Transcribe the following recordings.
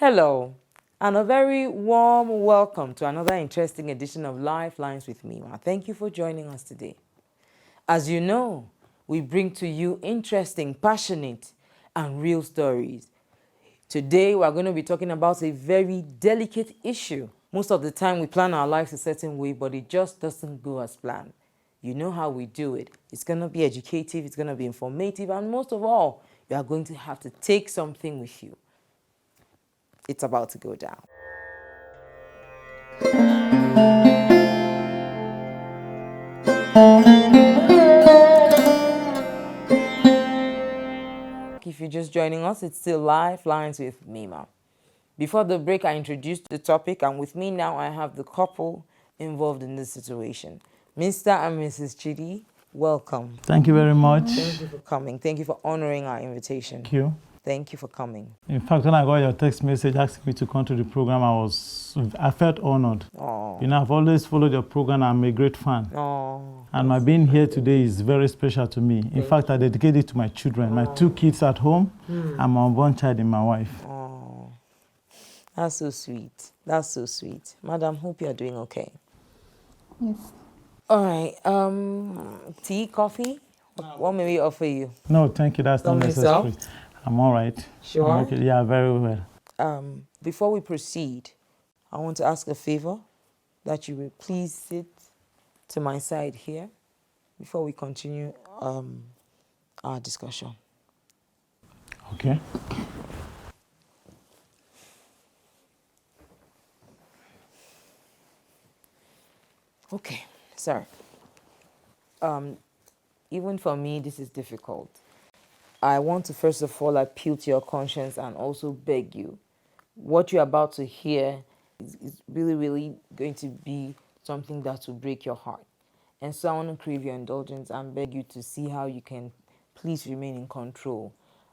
Hello, and a very warm welcome to another interesting edition of Lifelines with Mima. Thank you for joining us today. As you know, we bring to you interesting, passionate, and real stories. Today, we're going to be talking about a very delicate issue. Most of the time, we plan our lives a certain way, but it just doesn't go as planned. You know how we do it. It's going to be educative, it's going to be informative, and most of all, you are going to have to take something with you. It's about to go down. If you're just joining us, it's still Lifelines with Mima. Before the break, I introduced the topic, and with me now, I have the couple involved in this situation. Mr. and Mrs. Chidi, welcome. Thank you very much. Thank you for coming. Thank you for honoring our invitation. Thank you. Thank you for coming. In fact, when I got your text message asking me to come to the program, I felt honored. Oh. You know, I've always followed your program. I'm a great fan. Oh. And my being here today is very special to me. In fact, I dedicate it to my children, my 2 kids at home, and my unborn child and my wife. Oh. That's so sweet. That's so sweet. Madam, hope you're doing okay. Yes. All right. Tea, coffee? What may we offer you? No, thank you. That's not necessary. I'm all right. Sure? I'm okay. Yeah, very well. Before we proceed, I want to ask a favor that you will please sit to my side here before we continue our discussion. Okay. Okay, sir. Even for me, this is difficult. I want to first of all appeal to your conscience and also beg you. What you're about to hear is really, really going to be something that will break your heart. And so I want to crave your indulgence and beg you to see how you can please remain in control.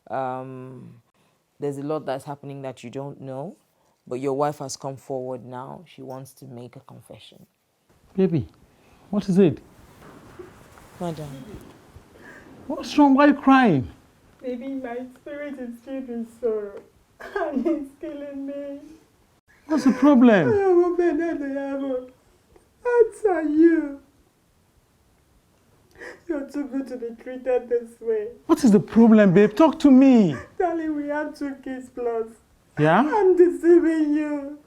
There's a lot that's happening that you don't know, but your wife has come forward now. She wants to make a confession. Baby, what is it? Madam. What's wrong? Why are you crying? Baby, my spirit is filled with sorrow. And it's killing me. What's the problem? Answer you. You're too good to be treated this way. What is the problem, babe? Talk to me. Darling, we have 2 kids plus. Yeah? I'm deceiving you.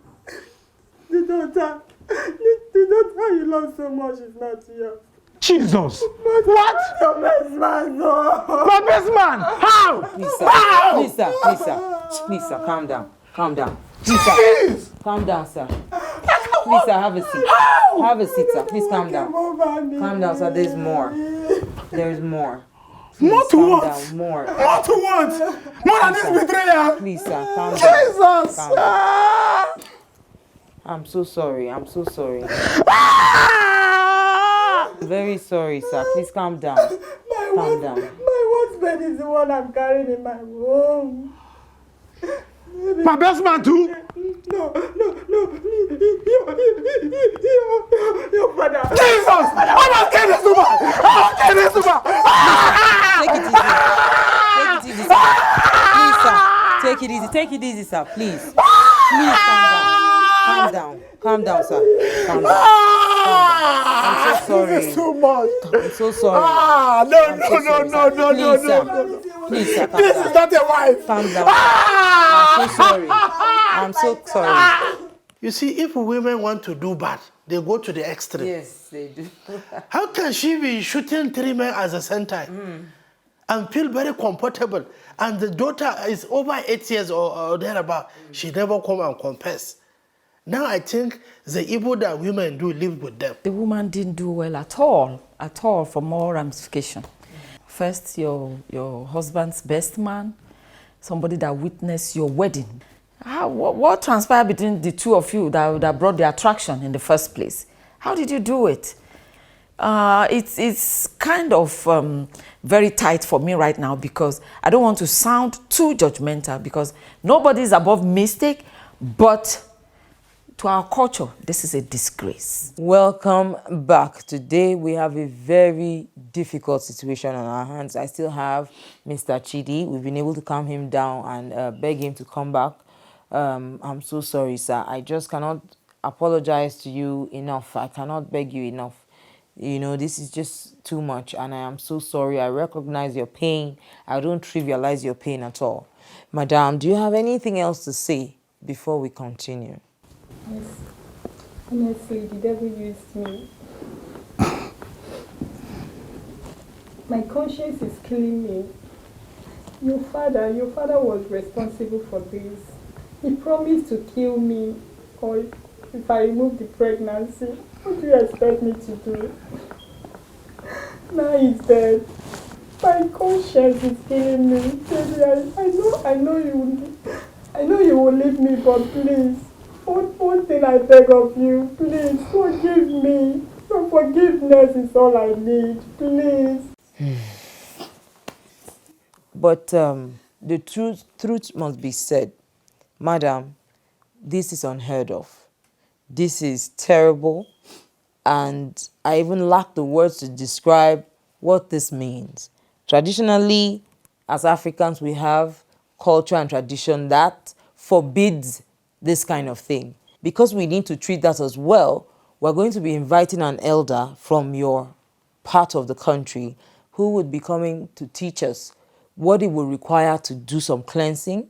The daughter you love so much is not yours. Jesus! What? Your best man, no. My best man! How? Please, sir, calm down. Please, sir. Calm down, sir. Please, sir, have a seat. Have a seat, sir. Please calm down. Calm down, sir. There's more. There's more. Please, More to what? Down. More. More to what? More than this betrayal? Please, sir, calm down. Jesus! Calm down. I'm so sorry. Very sorry, sir. Please calm down. Calm down. My husband is the one I'm carrying in my womb. My best man too? No. Your father. Jesus! I must get this woman! Take it easy, sir. Please, sir. Take it easy, sir. Please. Please calm down. Calm down, sir. Calm down. I'm so sorry. This is too much. I'm so sorry. No. Please, sir, calm This down. is not a wife. Calm down. I'm so sorry. You see, if women want to do bad, they go to the extreme. Yes, they do. How can she be shooting 3 men at the same time and feel very comfortable? And the daughter is over 8 years or thereabout. She never come and confess. Now I think the evil that women do live with them. The woman didn't do well at all for more ramification. First, your husband's best man, somebody that witnessed your wedding. What transpired between the two of you that brought the attraction in the first place? How did you do it? It's kind of very tight for me right now because I don't want to sound too judgmental because nobody's above mistake, but to our culture, this is a disgrace. Welcome back. Today we have a very difficult situation on our hands. I still have Mr. Chidi. We've been able to calm him down and beg him to come back. I'm so sorry, sir. I just cannot apologize to you enough. I cannot beg you enough. You know, this is just too much, and I am so sorry. I recognize your pain. I don't trivialize your pain at all. Madam, do you have anything else to say before we continue? Yes. Honestly, the devil used me. My conscience is killing me. Your father was responsible for this. He promised to kill me or if I remove the pregnancy. What do you expect me to do? Now he's dead. My conscience is killing me. Baby, I know you will leave me, but please, one thing I beg of you, please forgive me. Your forgiveness is all I need, please. But the truth must be said. Madam, this is unheard of. This is terrible, and I even lack the words to describe what this means. Traditionally, as Africans, we have culture and tradition that forbids this kind of thing. Because we need to treat that as well, we're going to be inviting an elder from your part of the country who would be coming to teach us what it will require to do some cleansing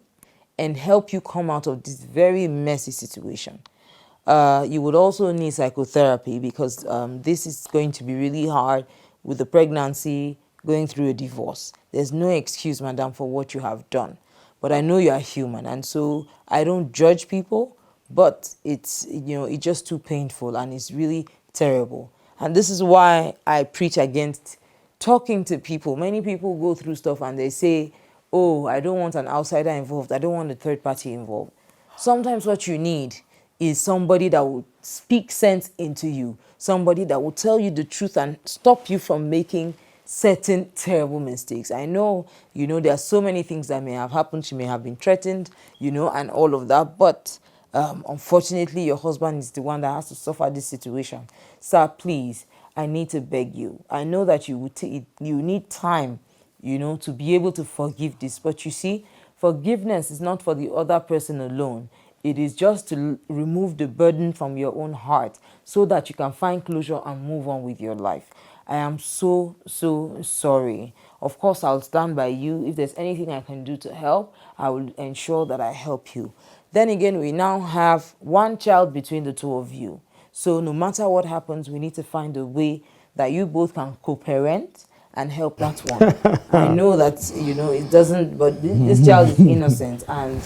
and help you come out of this very messy situation. You would also need psychotherapy because this is going to be really hard with the pregnancy, going through a divorce. There's no excuse, madam, for what you have done. But I know you are human, and so I don't judge people, but it's just too painful and it's really terrible. And this is why I preach against talking to people. Many people go through stuff and they say, oh, I don't want an outsider involved. I don't want a third party involved. Sometimes what you need is somebody that will speak sense into you, somebody that will tell you the truth and stop you from making certain terrible mistakes. I know, there are so many things that may have happened. She may have been threatened, and all of that. But unfortunately, your husband is the one that has to suffer this situation. Sir, please, I need to beg you. I know that you need time, to be able to forgive this. But you see, forgiveness is not for the other person alone. It is just to remove the burden from your own heart so that you can find closure and move on with your life. I am so, so sorry. Of course, I'll stand by you. If there's anything I can do to help, I will ensure that I help you. Then again, we now have one child between the two of you. So no matter what happens, we need to find a way that you both can co-parent and help that one. I know that, it doesn't, but this child is innocent. And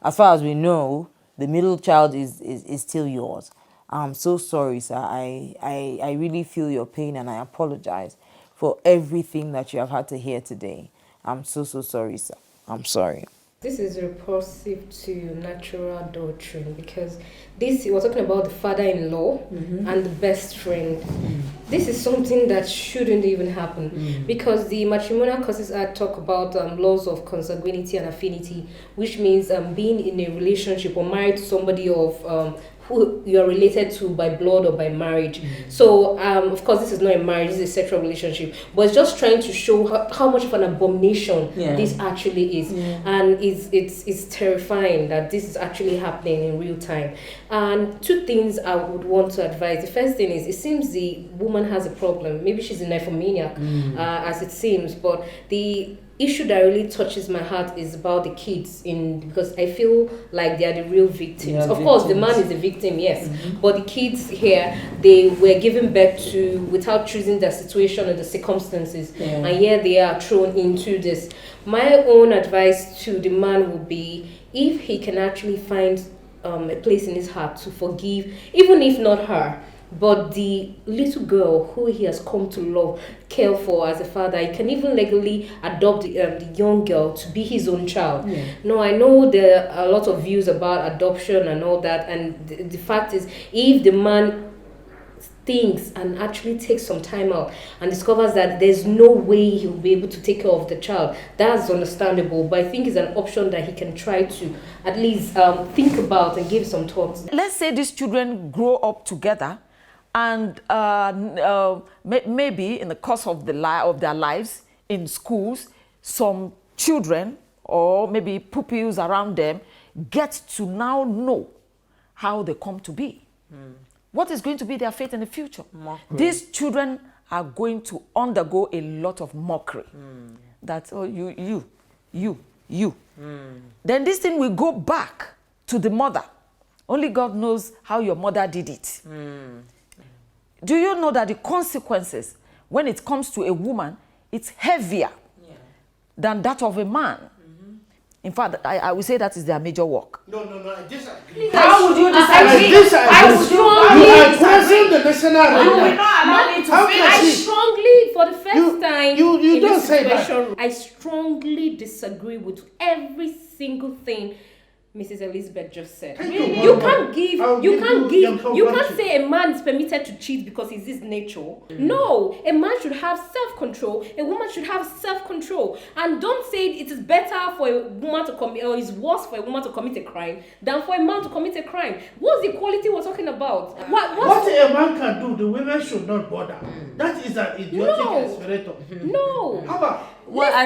as far as we know, the middle child is still yours. I'm so sorry, sir. I really feel your pain and I apologize for everything that you have had to hear today. I'm so, so sorry, sir. I'm sorry. This is repulsive to natural doctrine because we're talking about the father-in-law and the best friend. This is something that shouldn't even happen because the Matrimonial Causes Act talk about laws of consanguinity and affinity, which means being in a relationship or married to somebody of who you are related to by blood or by marriage. So, of course, this is not a marriage, this is a sexual relationship. But it's just trying to show how much of an abomination this actually is. And it's terrifying that this is actually happening in real time. And two things I would want to advise. The first thing is, it seems the woman has a problem. Maybe she's a nymphomaniac, as it seems. But the issue that really touches my heart is about the kids because I feel like they are the real victims. Of course, the man is the victim, yes, but the kids here, they were given birth to without choosing their situation or the circumstances, and here they are thrown into this. My own advice to the man would be, if he can actually find a place in his heart to forgive, even if not her, but the little girl who he has come to love, care for as a father, he can even legally adopt the young girl to be his own child. No, I know there are a lot of views about adoption and all that, and the fact is, if the man thinks and actually takes some time out and discovers that there's no way he'll be able to take care of the child, that's understandable, but I think it's an option that he can try to at least think about and give some thoughts. Let's say these children grow up together, and maybe in the course of their lives in schools, some children or maybe pupils around them get to now know how they come to be. What is going to be their fate in the future? Mockery. These children are going to undergo a lot of mockery. That, oh, you. Then this thing will go back to the mother. Only God knows how your mother did it. Do you know that the consequences, when it comes to a woman, it's heavier than that of a man? In fact, I would say that is their major work. No, I disagree. How would you I disagree? disagree. strongly You are crossing the national You will line. not allow me to How finish. can I she- strongly, for the first time you in don't this say that. situation, I strongly disagree with every single thing Mrs. Elizabeth just said. Thank you. You can't give, I'll you give can't you your give, you can't compulsion. say a man is permitted to cheat because it's his nature. No, a man should have self-control. A woman should have self-control. And don't say it is better for a woman to commit, or it's worse for a woman to commit a crime than for a man to commit a crime. What's the equality we're talking about? What a man can do, the women should not bother. That is an idiotic No. aspirator. No. How about? Well, I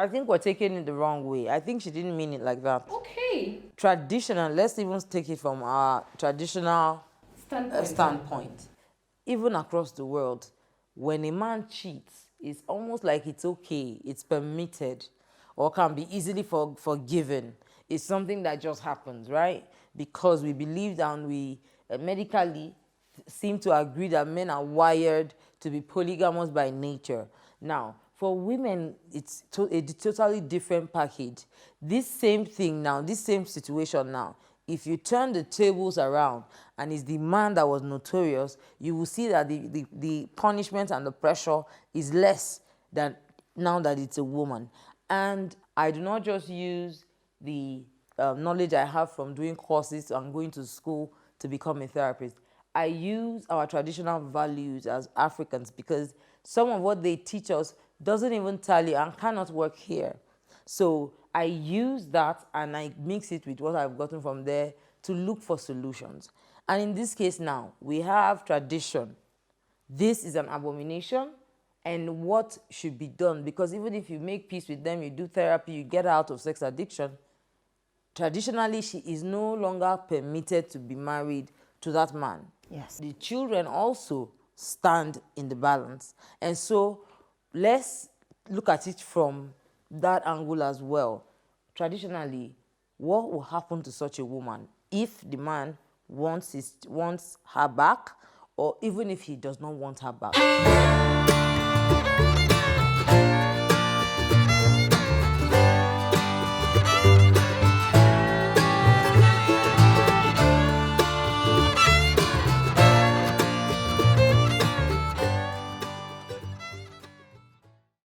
think we're taking it the wrong way. I think she didn't mean it like that. Okay. Traditional, let's even take it from our traditional standpoint. Even across the world, when a man cheats, it's almost like it's okay, it's permitted, or can be easily forgiven. It's something that just happens, right? Because we believe and we medically seem to agree that men are wired to be polygamous by nature. Now, for women, it's a totally different package. This same thing now, this same situation now, if you turn the tables around and it's the man that was notorious, you will see that the punishment and the pressure is less than now that it's a woman. And I do not just use the knowledge I have from doing courses and going to school to become a therapist. I use our traditional values as Africans because some of what they teach us doesn't even tally and cannot work here. So I use that and I mix it with what I've gotten from there to look for solutions. And in this case now, we have tradition. This is an abomination and what should be done, because even if you make peace with them, you do therapy, you get out of sex addiction, traditionally she is no longer permitted to be married to that man. Yes. The children also stand in the balance. And so let's look at it from that angle as well. Traditionally, what will happen to such a woman if the man wants her back, or even if he does not want her back?